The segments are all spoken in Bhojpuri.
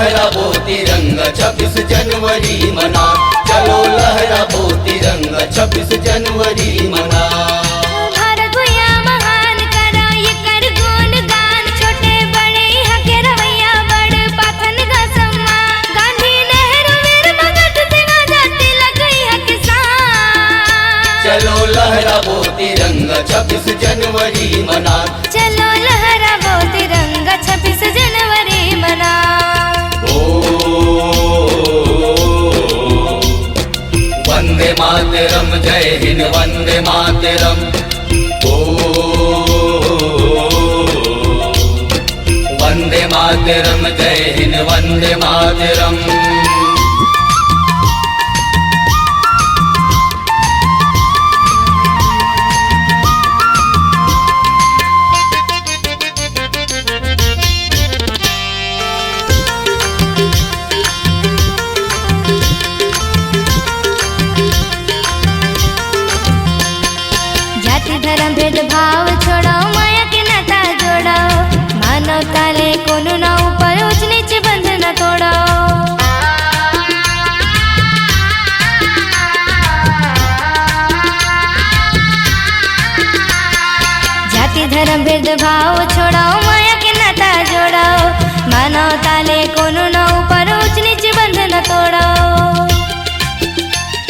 लहराबो तिरंगा 26 जनवरी मना। चलो लहराबो तिरंगा 26 जनवरी मना। भारत भैया महान करा ये कर गुणगान, छोटे बड़े यहाँ के रवैया बड़ पाथन का सम्मान। गांधी नेहरू वीर भगत सिंह आजाद तिलक यहाँ किसान। चलो लहराबो तिरंगा 26 जनवरी मना। चलो लहराबो तिरंगा 26 जनवरी मना। वंदे मातरम जय हिंद वंदे मातरम। वंदे मातरम जय हिंद वंदे मातरम। धर्म भेदभाव छोड़ो, माया के नाता जोड़ो, मानवता ले कोनो ना ऊपर ऊंच नीच बंधन तोड़ो। जाति धर्म भेदभाव छोड़ो, माया के नाता जोड़ो, मानवता ले कोनो ना ऊपर ऊंच नीच बंधन तोड़ो।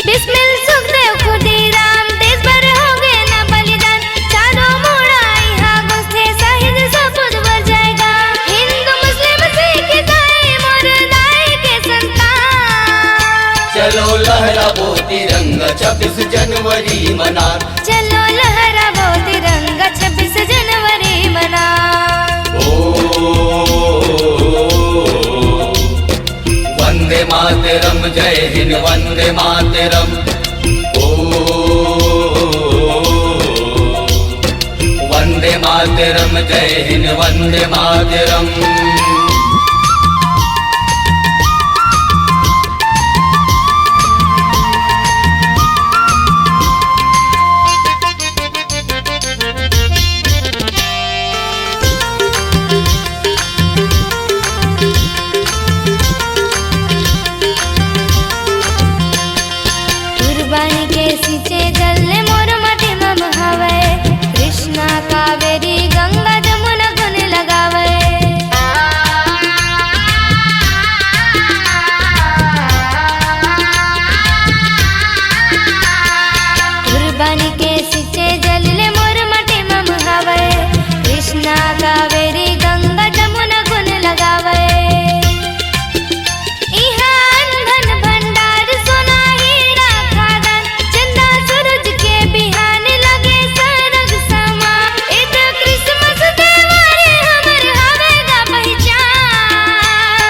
बिस्मिल सुखदेव खुदीराम देश भर हो गए ना बलिदान, चारों मोड़ा यहाँ घुसते शहीद सब कुछ भर जाएगा। हिंदू मुस्लिम सिख ईसाई मोर दाई के संतान। चलो लहराबो तिरंगा 26 जनवरी मना। चलो लहराबो तिरंगा 26 जनवरी मना। वंदे मातरम जय हिंद वंदे मातरम। वंदे मातरम जय हिंद वंदे मातरम। कुर्बानी के सींचे जल मोर मटी मम हवे, कृष्णा कावेरी गंगा जमुना गुन लगावे। कुर्बानी के सींचे जल मोर मटी मम हवे, कृष्णा कावेरी गंगा जमुना गुन लगावे।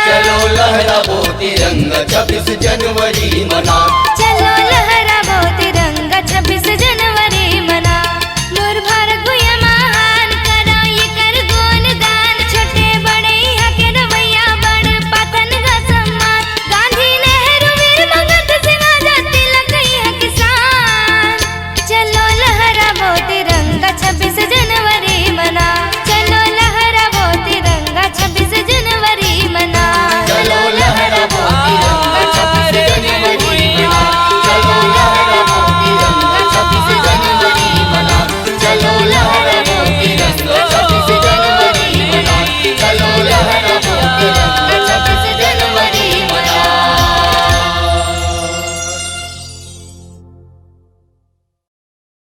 चलो लहराबो तिरंगा 26 जनवरी मना।